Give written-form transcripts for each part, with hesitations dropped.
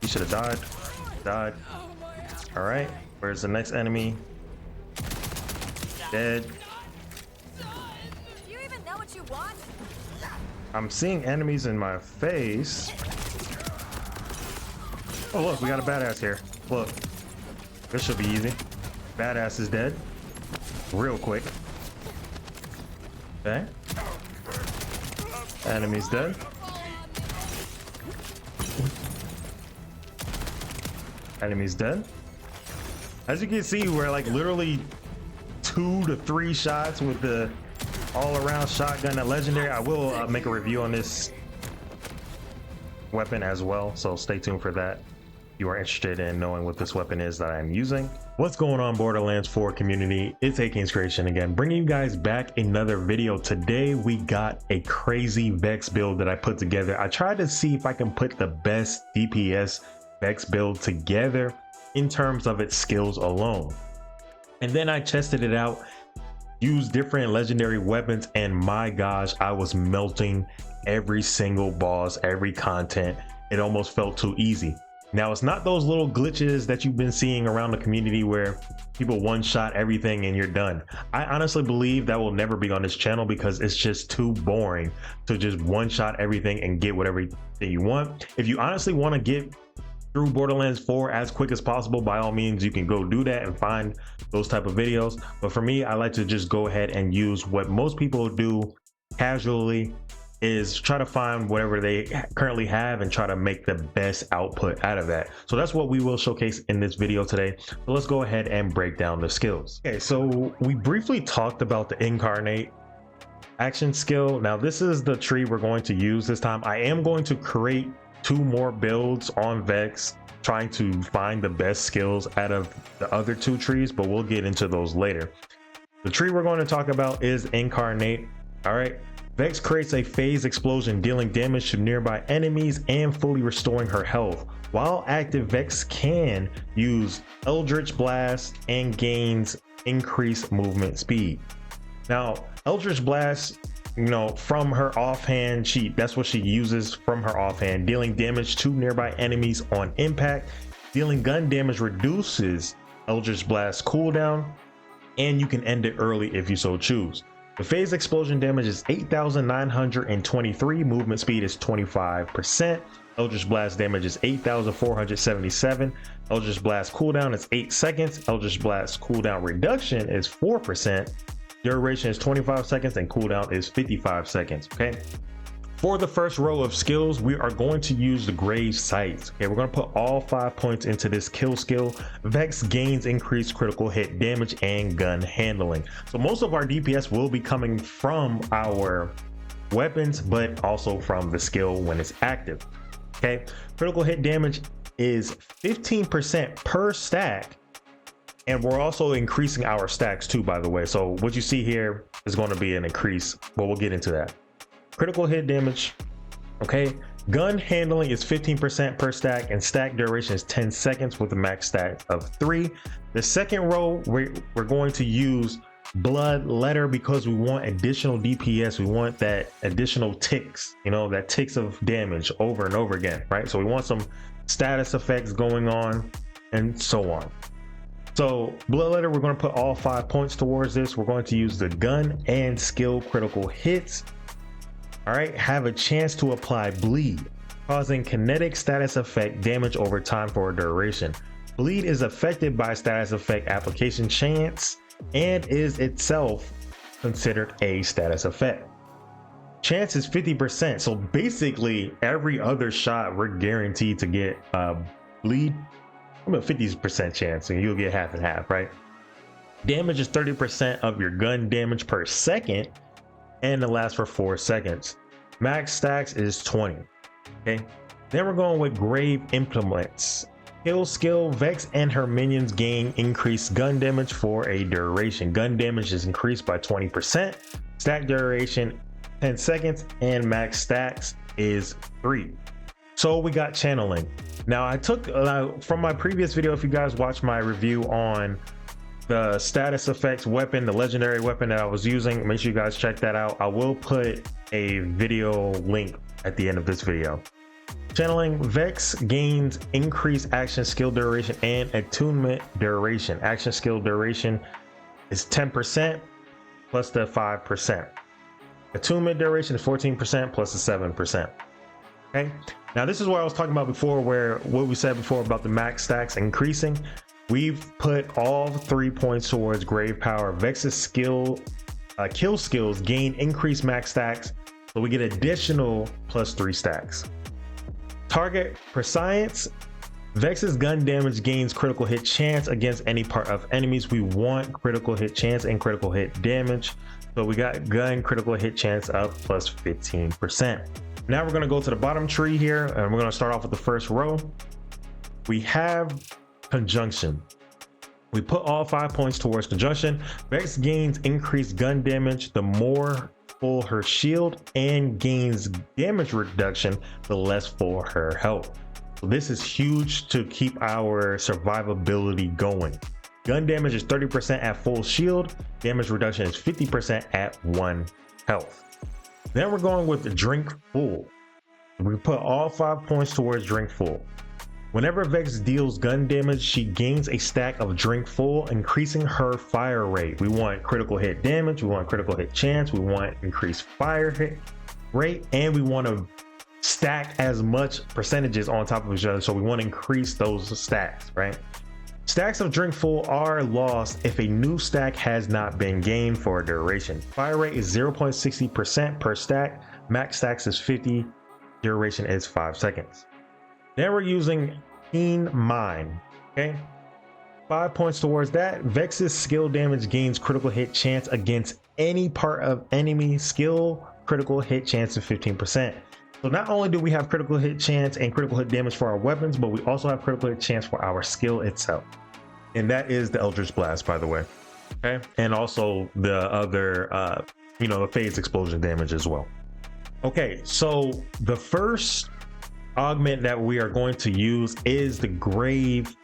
should have died. Died. All right, where's the next enemy? Dead. You even know what you want? I'm seeing enemies in my face. Oh look, we got a badass here. Look, this should be easy. Badass is dead real quick. Okay, enemy's dead. Enemy's dead. As you can see, we're like literally 2 to 3 shots with the all-around shotgun at legendary. I will make a review on this weapon as well, so stay tuned for that. If you are interested in knowing what this weapon is that I'm using. What's going on, Borderlands 4 community? It's AKingsCreation again, bringing you guys back another video. Today we got a crazy Vex build that I put together. I tried to see if I can put the best DPS Vex build together in terms of its skills alone, and then I tested it out, used different legendary weapons, and my gosh, I was melting every single boss, every content. It almost felt too easy. Now, it's not those little glitches that you've been seeing around the community where people one-shot everything and you're done. I honestly believe that will never be on this channel because it's just too boring to just one-shot everything and get whatever you want. If you honestly want to get through Borderlands 4 as quick as possible, by all means you can go do that and find those type of videos. But for me, I like to just go ahead and use what most people do casually, is try to find whatever they currently have and try to make the best output out of that. So that's what we will showcase in this video today. So let's go ahead and break down the skills. Okay, so we briefly talked about the incarnate action skill. Now this is the tree we're going to use this time. I am going to create 2 more builds on Vex, trying to find the best skills out of the other 2 trees, but we'll get into those later. The tree we're going to talk about is incarnate. All right, Vex creates a phase explosion, dealing damage to nearby enemies and fully restoring her health. While active, Vex can use Eldritch Blast and gains increased movement speed. Now, Eldritch Blast, you know, from her offhand, that's what she uses from her offhand, dealing damage to nearby enemies on impact. Dealing gun damage reduces Eldritch Blast cooldown, and you can end it early if you so choose. The phase explosion damage is 8,923, movement speed is 25%, Eldritch Blast damage is 8,477, Eldritch Blast cooldown is 8 seconds, Eldritch Blast cooldown reduction is 4%, duration is 25 seconds, and cooldown is 55 seconds. Okay, for the first row of skills, we are going to use the Grave Sights. Okay, we're going to put all 5 points into this kill skill. Vex gains increased critical hit damage and gun handling. So most of our DPS will be coming from our weapons, but also from the skill when it's active. Okay, critical hit damage is 15% per stack, and we're also increasing our stacks too, by the way. So what you see here is going to be an increase, but we'll get into that. Critical hit damage. Okay, gun handling is 15% per stack, and stack duration is 10 seconds with a max stack of 3. The second row, we're going to use Blood Letter because we want additional DPS. We want that additional ticks, you know, that ticks of damage over and over again, right? So we want some status effects going on and so on. So Blood Letter, we're going to put all 5 points towards this. We're going to use the gun and skill critical hits. All right, have a chance to apply bleed, causing kinetic status effect damage over time for a duration. Bleed is affected by status effect application chance and is itself considered a status effect. Chance is 50%, so basically every other shot we're guaranteed to get bleed. I'm a 50% chance, and you'll get half and half, right? Damage is 30% of your gun damage per second, and it lasts for 4 seconds. Max stacks is 20. Okay, then we're going with Grave Implements. Kill skill, Vex and her minions gain increased gun damage for a duration. Gun damage is increased by 20%, stack duration 10 seconds, and max stacks is 3. So we got channeling. Now I took from my previous video, if you guys watched my review on the status effects weapon, the legendary weapon that I was using, make sure you guys check that out. I will put a video link at the end of this video. Channeling Vex gains increased action skill duration and attunement duration. Action skill duration is 10% plus the 5%. Attunement duration is 14% plus the 7%. Okay, now this is what I was talking about before, where what we said before about the max stacks increasing. We've put all 3 points towards grave power. Vex's skill kill skills gain increased max stacks, so we get additional plus 3 stacks. Target prescience. Vex's gun damage gains critical hit chance against any part of enemies. We want critical hit chance and critical hit damage, so we got gun critical hit chance up plus 15%. Now we're going to go to the bottom tree here, and we're going to start off with the first row. We have conjunction. We put all 5 points towards conjunction. Vex gains increased gun damage the more full her shield, and gains damage reduction the less full her health. So this is huge to keep our survivability going. Gun damage is 30% at full shield. Damage reduction is 50% at 1 health. Then we're going with the drink full. We put all 5 points towards drink full. Whenever Vex deals gun damage, she gains a stack of drink full, increasing her fire rate. We want critical hit damage, we want critical hit chance, we want increased fire hit rate, and we want to stack as much percentages on top of each other. So we want to increase those stacks, right? Stacks of drink full are lost if a new stack has not been gained for a duration. Fire rate is 0.60% per stack. Max stacks is 50. Duration is 5 seconds. Then we're using Keen Mind. Okay, 5 points towards that. Vex's skill damage gains critical hit chance against any part of enemy skill. Critical hit chance of 15%. So not only do we have critical hit chance and critical hit damage for our weapons, but we also have critical hit chance for our skill itself. And that is the Eldritch Blast, by the way. Okay, and also the other, the phase explosion damage as well. Okay, so the first augment that we are going to use is the Grave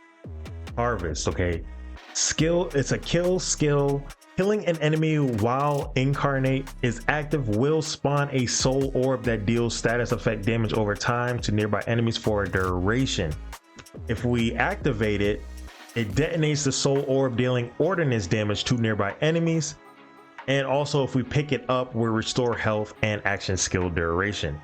Harvest. Okay, skill, it's a kill skill. Killing an enemy while incarnate is active will spawn a soul orb that deals status effect damage over time to nearby enemies for a duration. If we activate it, it detonates the soul orb, dealing ordnance damage to nearby enemies. And also if we pick it up, we'll restore health and action skill duration.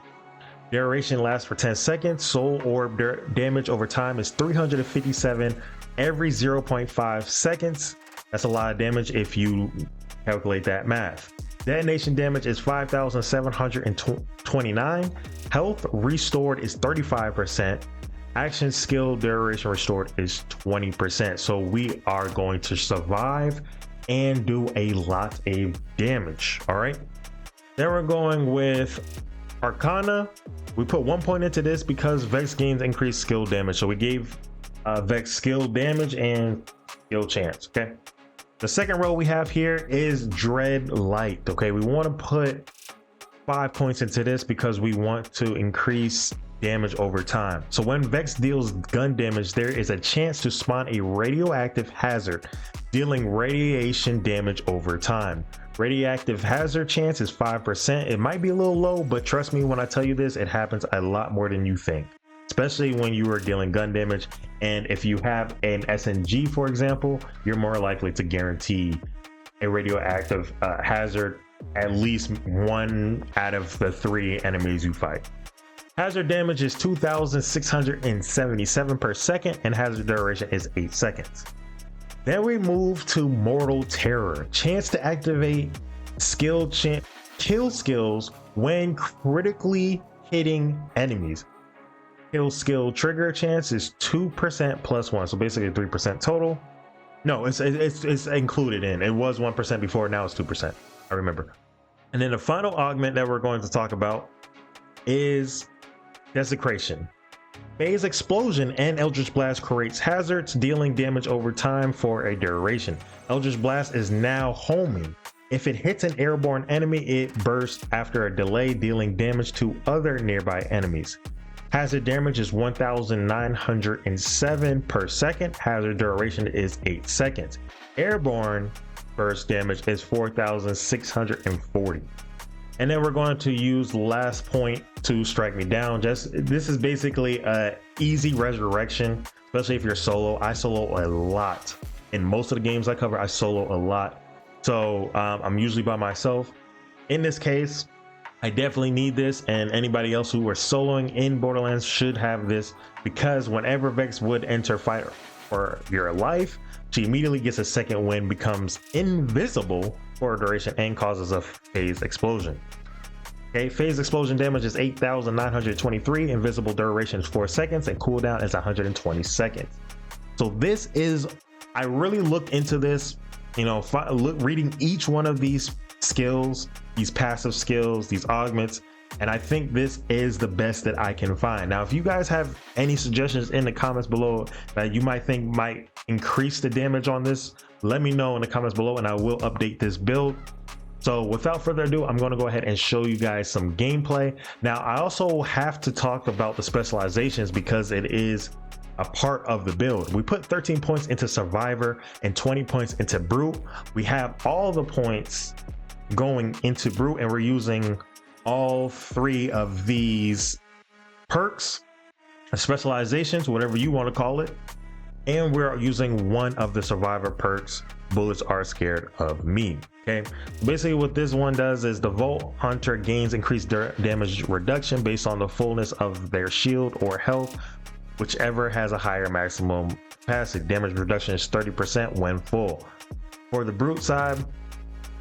Duration lasts for 10 seconds. Soul orb damage over time is 357 every 0.5 seconds. That's a lot of damage if you calculate that math. Detonation damage is 5,729. Health restored is 35%. Action skill duration restored is 20%. So we are going to survive and do a lot of damage. All right. Then we're going with Arcana. We put 1 point into this because Vex gains increased skill damage. So we gave Vex skill damage and skill chance. Okay. The second row we have here is Dread Light. Okay, we want to put 5 points into this because we want to increase damage over time. So when Vex deals gun damage, there is a chance to spawn a radioactive hazard, dealing radiation damage over time. Radioactive hazard chance is 5%. It might be a little low, but trust me when I tell you this, it happens a lot more than you think, especially when you are dealing gun damage. And if you have an SNG, for example, you're more likely to guarantee a radioactive hazard at least 1 out of the 3 enemies you fight. Hazard damage is 2,677 per second, and hazard duration is 8 seconds. Then we move to Mortal Terror. Chance to activate kill skills when critically hitting enemies. Kill skill trigger chance is 2% plus 1, so basically 3% total. No, it's included in. It was 1% before, now it's 2%. I remember. And then the final augment that we're going to talk about is Desecration. Phase Explosion and Eldritch Blast creates hazards, dealing damage over time for a duration. Eldritch Blast is now homing. If it hits an airborne enemy, it bursts after a delay, dealing damage to other nearby enemies. Hazard damage is 1,907 per second. Hazard duration is 8 seconds. Airborne burst damage is 4,640. And then we're going to use last point to strike me down. This is basically a easy resurrection, especially if you're solo. I solo a lot. In most of the games I cover, I solo a lot. So I'm usually by myself. In this case, I definitely need this, and anybody else who are soloing in Borderlands should have this, because whenever Vex would enter fight for your life, she immediately gets a second wind, becomes invisible for a duration, and causes a phase explosion. Okay, phase explosion damage is 8,923, invisible duration is 4 seconds, and cooldown is 120 seconds. So this is, I really looked into this, you know, reading each one of these skills, these passive skills, these augments, and I think this is the best that I can find. Now, if you guys have any suggestions in the comments below that you might think might increase the damage on this, let me know in the comments below and I will update this build. So without further ado, I'm going to go ahead and show you guys some gameplay. Now, I also have to talk about the specializations because it is a part of the build. We put 13 points into Survivor and 20 points into Brute. We have all the points going into Brute, and we're using all 3 of these perks, specializations, whatever you want to call it, and we're using 1 of the Survivor perks, Bullets Are Scared of Me. Okay, basically what this one does is the Vault Hunter gains increased damage reduction based on the fullness of their shield or health, whichever has a higher maximum capacity. Damage reduction is 30% when full. For the Brute side,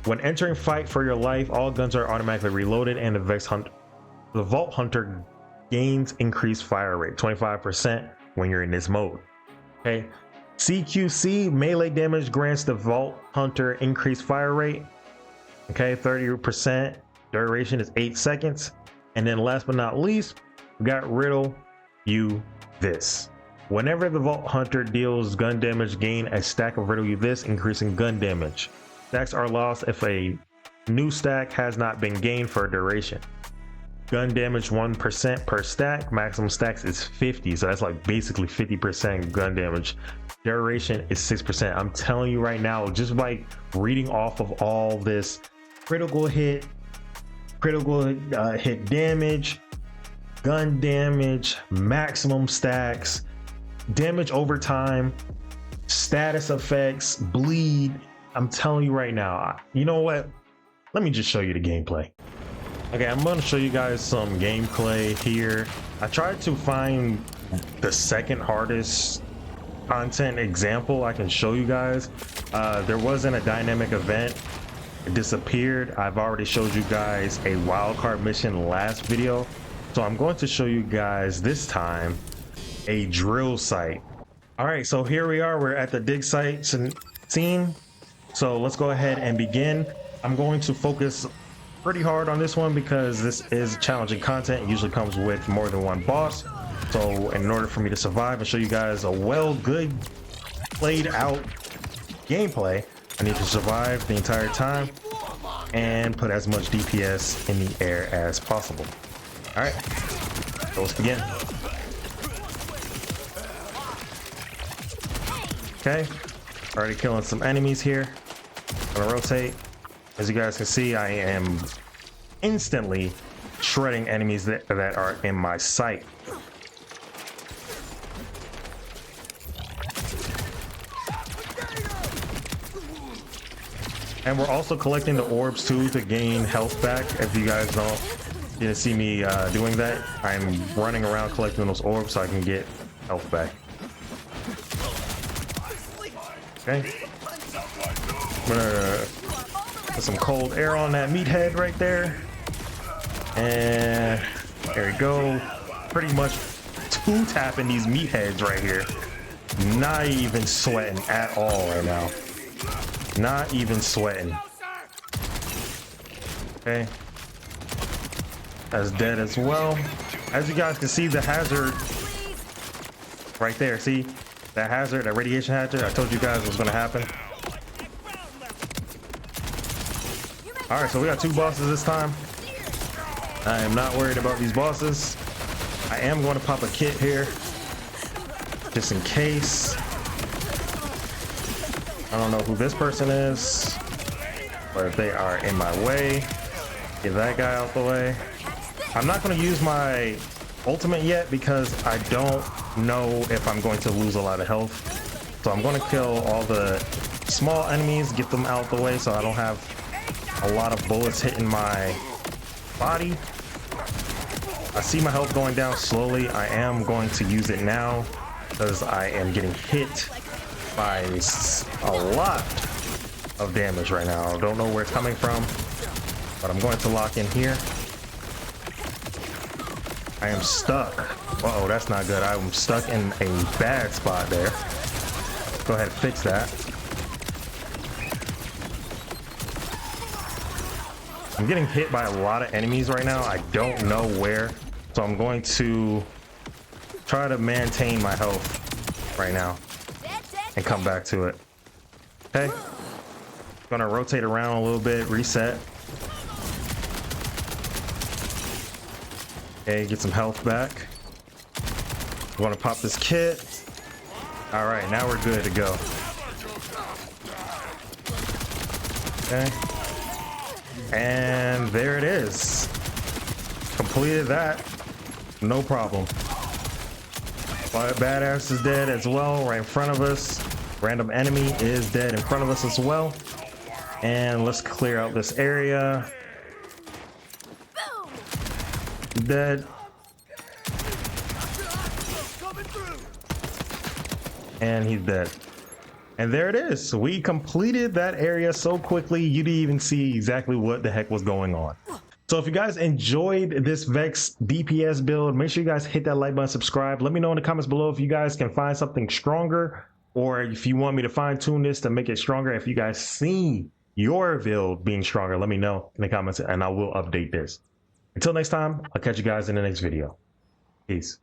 when entering fight for your life, all guns are automatically reloaded, and the Vault Hunter gains increased fire rate, 25% when you're in this mode. Okay, CQC melee damage grants the Vault Hunter increased fire rate. Okay, 30%. Duration is 8 seconds. And then last but not least, we got Riddle You This. Whenever the Vault Hunter deals gun damage, gain a stack of Riddle You This, increasing gun damage. Stacks are lost if a new stack has not been gained for a duration. Gun damage 1% per stack. Maximum stacks is 50, so that's like basically 50% gun damage. Duration is 6%. I'm telling you right now, just by reading off of all this critical hit damage, gun damage, maximum stacks, damage over time, status effects, bleed, I'm telling you right now, you know what? Let me just show you the gameplay. Okay, I'm going to show you guys some gameplay here. I tried to find the second hardest content example I can show you guys. There wasn't a dynamic event. It disappeared. I've already showed you guys a wildcard mission last video. So I'm going to show you guys this time a drill site. All right, so here we are. We're at the dig site scene. So let's go ahead and begin. I'm going to focus pretty hard on this one because this is challenging content. It usually comes with more than one boss. So in order for me to survive and show you guys a good played out gameplay, I need to survive the entire time and put as much DPS in the air as possible. All right, so let's begin. Okay, already killing some enemies here. I'm gonna rotate. As you guys can see, I am instantly shredding enemies that are in my sight. And we're also collecting the orbs too to gain health back. If you guys didn't see me doing that, I'm running around collecting those orbs so I can get health back. Okay. I'm gonna put some cold air on that meathead right there. And there we go. Pretty much two-tapping these meatheads right here. Not even sweating at all right now. Not even sweating. Okay. That's dead as well. As you guys can see, the hazard right there. See that hazard, that radiation hazard? I told you guys was gonna happen. All right, so we got 2 bosses this time. I am not worried about these bosses. I am going to pop a kit here, just in case. I don't know who this person is, but if they are in my way, Get that guy out the way. I'm not going to use my ultimate yet because I don't know if I'm going to lose a lot of health. So I'm going to kill all the small enemies, get them out the way so I don't have a lot of bullets hitting my body. I see my health going down slowly. I am going to use it now because I am getting hit by a lot of damage right now. I don't know where it's coming from, but I'm going to lock in here. I am stuck. Uh-oh, that's not good. I'm stuck in a bad spot there. Go ahead and fix that. I'm getting hit by a lot of enemies right now. I don't know where, so I'm going to try to maintain my health right now and come back to it. Okay, gonna rotate around a little bit, reset. Okay, get some health back. I'm gonna pop this kit. All right, now we're good to go. Okay, and there it is. Completed that, no problem. Badass is dead as well, right in front of us. Random enemy is dead in front of us as well. And let's clear out this area. Dead. And he's dead. And there it is. So we completed that area so quickly you didn't even see exactly what the heck was going on. So if you guys enjoyed this Vex DPS build, make sure you guys hit that like button, subscribe. Let me know in the comments below if you guys can find something stronger, or if you want me to fine tune this to make it stronger. If you guys see your build being stronger, let me know in the comments and I will update this. Until next time, I'll catch you guys in the next video. Peace.